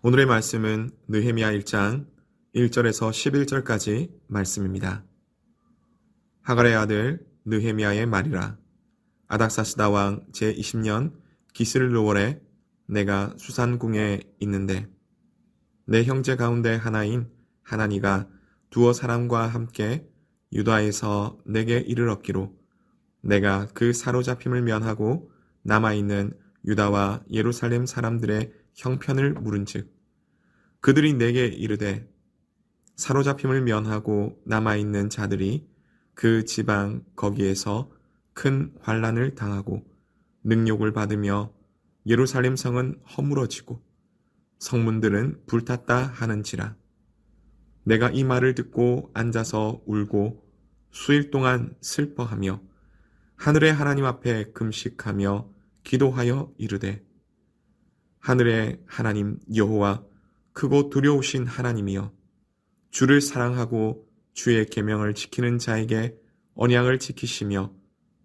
오늘의 말씀은 느헤미야 1장 1절에서 11절까지 말씀입니다. 하갈의 아들 느헤미야의 말이라. 아닥사스다 왕 제20년 기슬르월에 내가 수산궁에 있는데 내 형제 가운데 하나인 하나니가 두어 사람과 함께 유다에서 내게 이르렀기로 내가 그 사로잡힘을 면하고 남아있는 유다와 예루살렘 사람들의 형편을 물은즉 그들이 내게 이르되 사로잡힘을 면하고 남아있는 자들이 그 지방 거기에서 큰 환난을 당하고 능욕을 받으며 예루살렘 성은 허물어지고 성문들은 불탔다 하는지라. 내가 이 말을 듣고 앉아서 울고 수일 동안 슬퍼하며 하늘의 하나님 앞에 금식하며 기도하여 이르되 하늘의 하나님 여호와 크고 두려우신 하나님이여 주를 사랑하고 주의 계명을 지키는 자에게 언약을 지키시며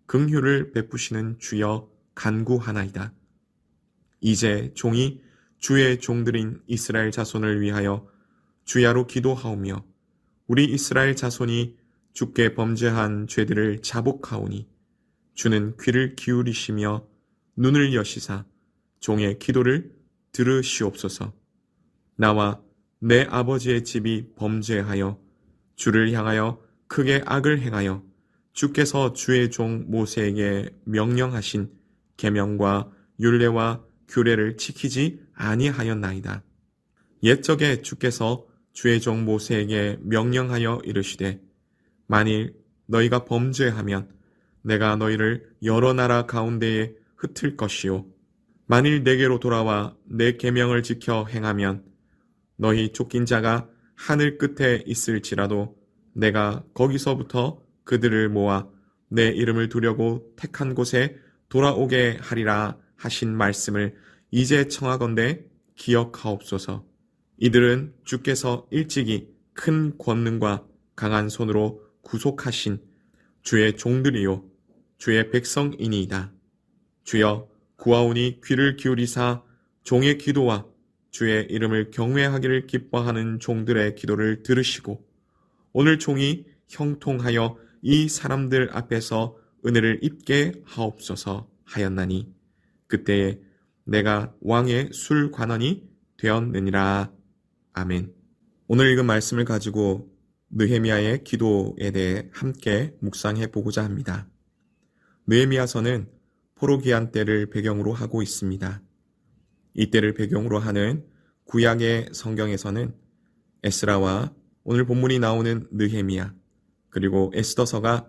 긍휼을 베푸시는 주여 간구하나이다. 이제 종이 주의 종들인 이스라엘 자손을 위하여 주야로 기도하오며 우리 이스라엘 자손이 주께 범죄한 죄들을 자복하오니 주는 귀를 기울이시며 눈을 여시사 종의 기도를 들으시옵소서. 나와 내 아버지의 집이 범죄하여 주를 향하여 크게 악을 행하여 주께서 주의 종 모세에게 명령하신 계명과 율례와 규례를 지키지 아니하였나이다. 옛적에 주께서 주의 종 모세에게 명령하여 이르시되 만일 너희가 범죄하면 내가 너희를 여러 나라 가운데에 흩을 것이요 만일 내게로 돌아와 내 계명을 지켜 행하면 너희 쫓긴 자가 하늘 끝에 있을지라도 내가 거기서부터 그들을 모아 내 이름을 두려고 택한 곳에 돌아오게 하리라 하신 말씀을 이제 청하건대 기억하옵소서. 이들은 주께서 일찍이 큰 권능과 강한 손으로 구속하신 주의 종들이요 주의 백성이니이다. 주여 구하오니 귀를 기울이사 종의 기도와 주의 이름을 경외하기를 기뻐하는 종들의 기도를 들으시고 오늘 종이 형통하여 이 사람들 앞에서 은혜를 입게 하옵소서 하였나니 그때에 내가 왕의 술관원이 되었느니라. 아멘. 오늘 읽은 말씀을 가지고 느헤미야의 기도에 대해 함께 묵상해 보고자 합니다. 느헤미야서는 포로기한 때를 배경으로 하고 있습니다. 이때를 배경으로 하는 구약의 성경에서는 에스라와 오늘 본문이 나오는 느헤미야 그리고 에스더서가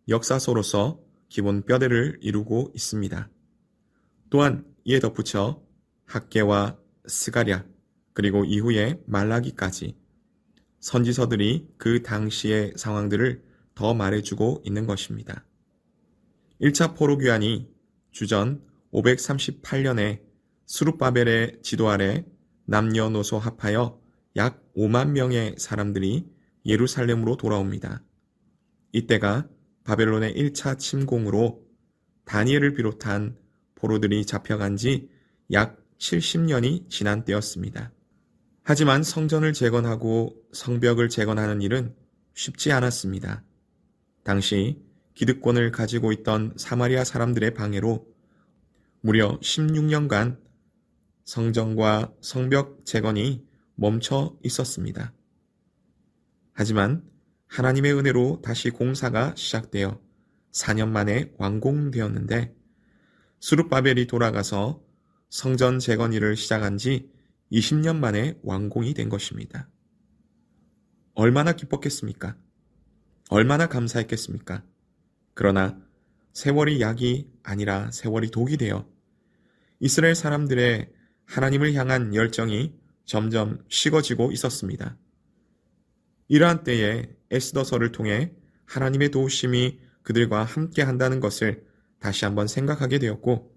역사서로서 기본 뼈대를 이루고 있습니다. 또한 이에 덧붙여 학개와 스가랴 그리고 이후에 말라기까지 선지서들이 그 당시의 상황들을 더 말해주고 있는 것입니다. 1차 포로귀환이 주전 538년에 스룹바벨의 지도 아래 남녀노소 합하여 약 5만 명의 사람들이 예루살렘으로 돌아옵니다. 이때가 바벨론의 1차 침공으로 다니엘을 비롯한 포로들이 잡혀간 지 약 70년이 지난 때였습니다. 하지만 성전을 재건하고 성벽을 재건하는 일은 쉽지 않았습니다. 당시 기득권을 가지고 있던 사마리아 사람들의 방해로 무려 16년간 성전과 성벽 재건이 멈춰 있었습니다. 하지만 하나님의 은혜로 다시 공사가 시작되어 4년 만에 완공되었는데 스룹바벨이 돌아가서 성전 재건 일을 시작한 지 20년 만에 완공이 된 것입니다. 얼마나 기뻤겠습니까? 얼마나 감사했겠습니까? 그러나 세월이 약이 아니라 세월이 독이 되어 이스라엘 사람들의 하나님을 향한 열정이 점점 식어지고 있었습니다. 이러한 때에 에스더서를 통해 하나님의 도우심이 그들과 함께 한다는 것을 다시 한번 생각하게 되었고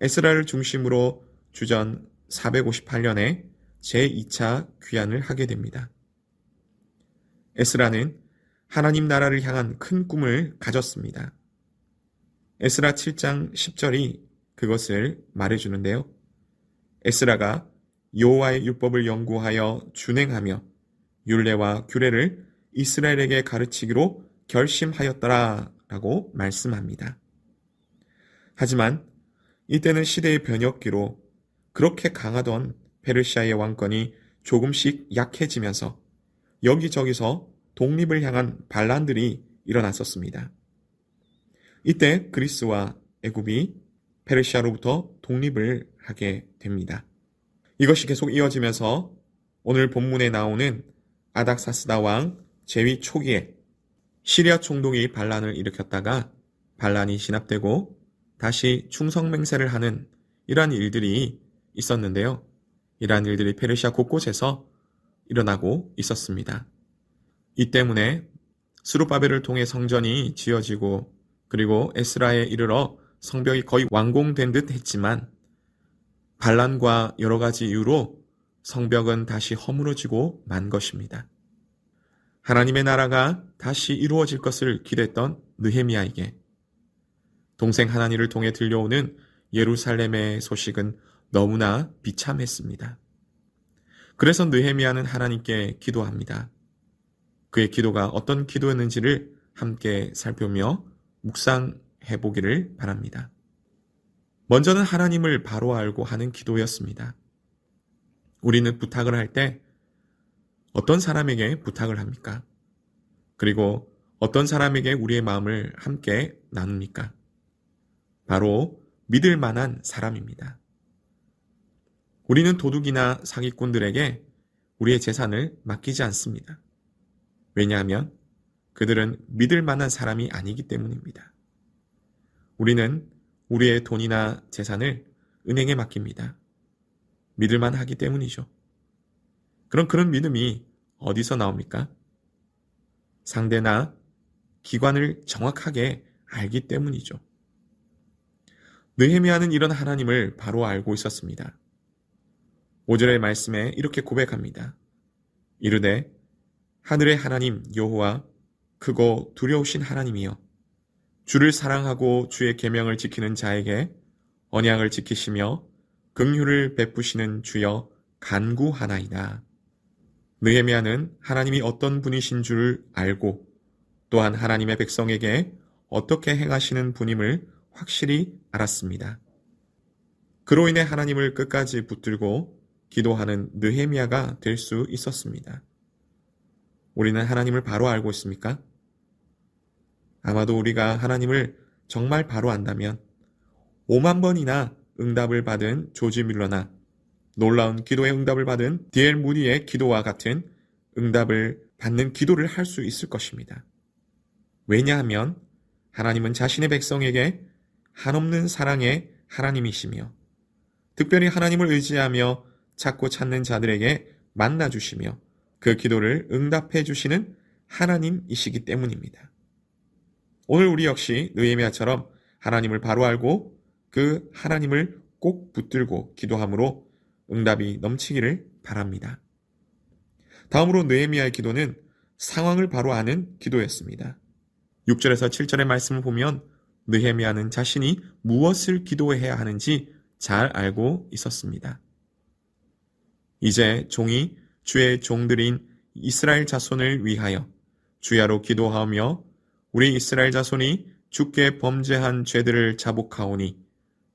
에스라를 중심으로 주전 458년에 제2차 귀환을 하게 됩니다. 에스라는 하나님 나라를 향한 큰 꿈을 가졌습니다. 에스라 7장 10절이 그것을 말해주는데요. 에스라가 여호와의 율법을 연구하여 준행하며 율례와 규례를 이스라엘에게 가르치기로 결심하였더라 라고 말씀합니다. 하지만 이때는 시대의 변혁기로 그렇게 강하던 페르시아의 왕권이 조금씩 약해지면서 여기저기서 독립을 향한 반란들이 일어났었습니다. 이때 그리스와 애굽이 페르시아로부터 독립을 하게 됩니다. 이것이 계속 이어지면서 오늘 본문에 나오는 아닥사스다 왕 제위 초기에 시리아 총독이 반란을 일으켰다가 반란이 진압되고 다시 충성맹세를 하는 이러한 일들이 있었는데요. 이러한 일들이 페르시아 곳곳에서 일어나고 있었습니다. 이 때문에 스룹바벨을 통해 성전이 지어지고 그리고 에스라에 이르러 성벽이 거의 완공된 듯 했지만 반란과 여러 가지 이유로 성벽은 다시 허물어지고 만 것입니다. 하나님의 나라가 다시 이루어질 것을 기대했던 느헤미야에게 동생 하나니를 통해 들려오는 예루살렘의 소식은 너무나 비참했습니다. 그래서 느헤미야는 하나님께 기도합니다. 그의 기도가 어떤 기도였는지를 함께 살펴보며 묵상해 보기를 바랍니다. 먼저는 하나님을 바로 알고 하는 기도였습니다. 우리는 부탁을 할 때 어떤 사람에게 부탁을 합니까? 그리고 어떤 사람에게 우리의 마음을 함께 나눕니까? 바로 믿을 만한 사람입니다. 우리는 도둑이나 사기꾼들에게 우리의 재산을 맡기지 않습니다. 왜냐하면 그들은 믿을 만한 사람이 아니기 때문입니다. 우리는 우리의 돈이나 재산을 은행에 맡깁니다. 믿을만 하기 때문이죠. 그럼 그런 믿음이 어디서 나옵니까? 상대나 기관을 정확하게 알기 때문이죠. 느헤미야는 이런 하나님을 바로 알고 있었습니다. 5절의 말씀에 이렇게 고백합니다. 이르되 하늘의 하나님 여호와 크고 두려우신 하나님이여 주를 사랑하고 주의 계명을 지키는 자에게 언약을 지키시며 긍휼을 베푸시는 주여 간구하나이다. 느헤미야는 하나님이 어떤 분이신 줄을 알고 또한 하나님의 백성에게 어떻게 행하시는 분임을 확실히 알았습니다. 그로 인해 하나님을 끝까지 붙들고 기도하는 느헤미야가 될 수 있었습니다. 우리는 하나님을 바로 알고 있습니까? 아마도 우리가 하나님을 정말 바로 안다면 5만 번이나 응답을 받은 조지 뮬러나 놀라운 기도의 응답을 받은 D.L. 무디의 기도와 같은 응답을 받는 기도를 할 수 있을 것입니다. 왜냐하면 하나님은 자신의 백성에게 한없는 사랑의 하나님이시며 특별히 하나님을 의지하며 찾고 찾는 자들에게 만나주시며 그 기도를 응답해 주시는 하나님이시기 때문입니다. 오늘 우리 역시 느헤미야처럼 하나님을 바로 알고 그 하나님을 꼭 붙들고 기도함으로 응답이 넘치기를 바랍니다. 다음으로 느헤미야의 기도는 상황을 바로 아는 기도였습니다. 6절에서 7절의 말씀을 보면 느헤미야는 자신이 무엇을 기도해야 하는지 잘 알고 있었습니다. 이제 종이 주의 종들인 이스라엘 자손을 위하여 주야로 기도하며 우리 이스라엘 자손이 주께 범죄한 죄들을 자복하오니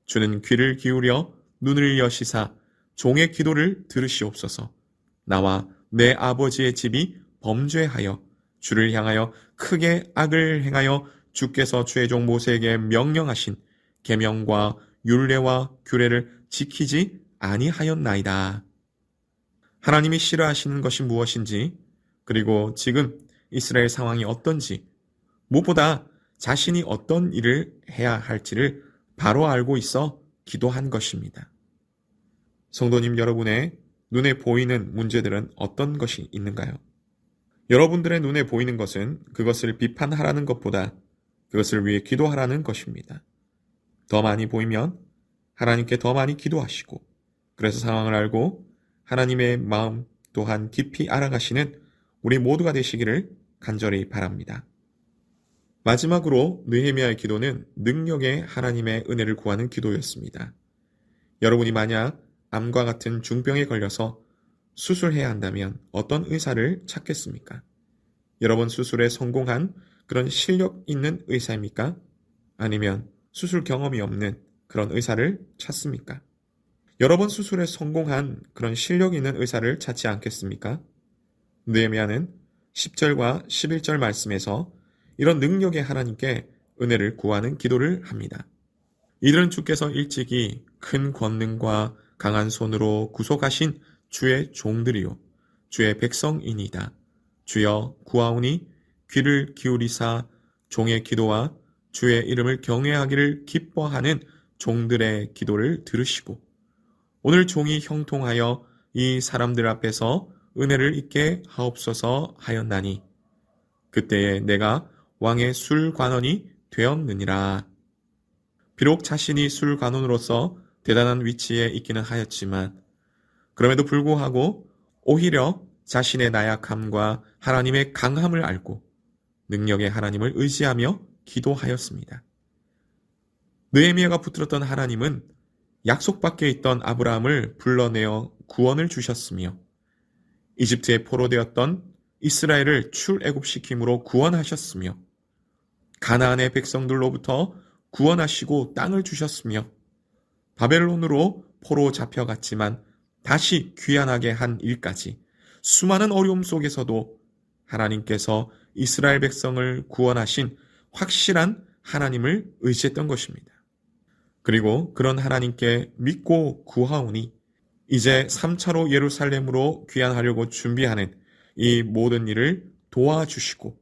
주는 귀를 기울여 눈을 여시사 종의 기도를 들으시옵소서. 나와 내 아버지의 집이 범죄하여 주를 향하여 크게 악을 행하여 주께서 주의 종 모세에게 명령하신 계명과 율례와 규례를 지키지 아니하였나이다. 하나님이 싫어하시는 것이 무엇인지 그리고 지금 이스라엘 상황이 어떤지 무엇보다 자신이 어떤 일을 해야 할지를 바로 알고 있어 기도한 것입니다. 성도님 여러분의 눈에 보이는 문제들은 어떤 것이 있는가요? 여러분들의 눈에 보이는 것은 그것을 비판하라는 것보다 그것을 위해 기도하라는 것입니다. 더 많이 보이면 하나님께 더 많이 기도하시고 그래서 상황을 알고 하나님의 마음 또한 깊이 알아가시는 우리 모두가 되시기를 간절히 바랍니다. 마지막으로 느헤미야의 기도는 능력의 하나님의 은혜를 구하는 기도였습니다. 여러분이 만약 암과 같은 중병에 걸려서 수술해야 한다면 어떤 의사를 찾겠습니까? 여러 번 수술에 성공한 그런 실력 있는 의사입니까? 아니면 수술 경험이 없는 그런 의사를 찾습니까? 여러 번 수술에 성공한 그런 실력 있는 의사를 찾지 않겠습니까? 느헤미야는 10절과 11절 말씀에서 이런 능력의 하나님께 은혜를 구하는 기도를 합니다. 이들은 주께서 일찍이 큰 권능과 강한 손으로 구속하신 주의 종들이요 주의 백성이니이다. 주여 구하오니 귀를 기울이사 종의 기도와 주의 이름을 경외하기를 기뻐하는 종들의 기도를 들으시고 오늘 종이 형통하여 이 사람들 앞에서 은혜를 입게 하옵소서 하였나니 그때에 내가 왕의 술관원이 되었느니라. 비록 자신이 술관원으로서 대단한 위치에 있기는 하였지만 그럼에도 불구하고 오히려 자신의 나약함과 하나님의 강함을 알고 능력의 하나님을 의지하며 기도하였습니다. 느헤미야가 붙들었던 하나님은 약속 밖에 있던 아브라함을 불러내어 구원을 주셨으며 이집트에 포로되었던 이스라엘을 출애굽시킴으로 구원하셨으며 가나안의 백성들로부터 구원하시고 땅을 주셨으며 바벨론으로 포로 잡혀갔지만 다시 귀환하게 한 일까지 수많은 어려움 속에서도 하나님께서 이스라엘 백성을 구원하신 확실한 하나님을 의지했던 것입니다. 그리고 그런 하나님께 믿고 구하오니 이제 3차로 예루살렘으로 귀환하려고 준비하는 이 모든 일을 도와주시고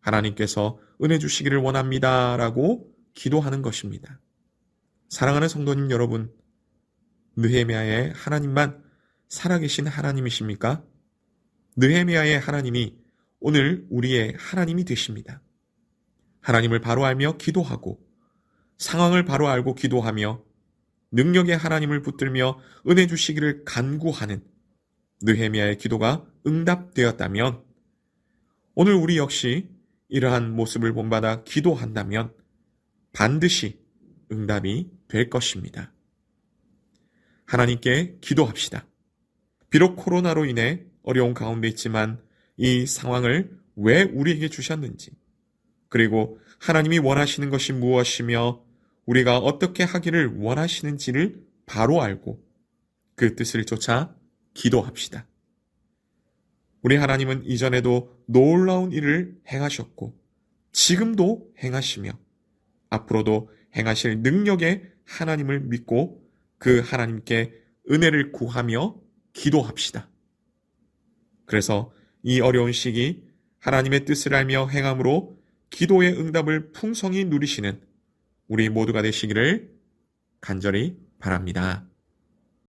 하나님께서 은혜 주시기를 원합니다라고 기도하는 것입니다. 사랑하는 성도님 여러분, 느헤미야의 하나님만 살아계신 하나님이십니까? 느헤미야의 하나님이 오늘 우리의 하나님이 되십니다. 하나님을 바로 알며 기도하고 상황을 바로 알고 기도하며 능력의 하나님을 붙들며 은혜 주시기를 간구하는 느헤미야의 기도가 응답되었다면 오늘 우리 역시 이러한 모습을 본받아 기도한다면 반드시 응답이 될 것입니다. 하나님께 기도합시다. 비록 코로나로 인해 어려운 가운데 있지만 이 상황을 왜 우리에게 주셨는지 그리고 하나님이 원하시는 것이 무엇이며 우리가 어떻게 하기를 원하시는지를 바로 알고 그 뜻을 쫓아 기도합시다. 우리 하나님은 이전에도 놀라운 일을 행하셨고 지금도 행하시며 앞으로도 행하실 능력의 하나님을 믿고 그 하나님께 은혜를 구하며 기도합시다. 그래서 이 어려운 시기 하나님의 뜻을 알며 행함으로 기도의 응답을 풍성히 누리시는 우리 모두가 되시기를 간절히 바랍니다.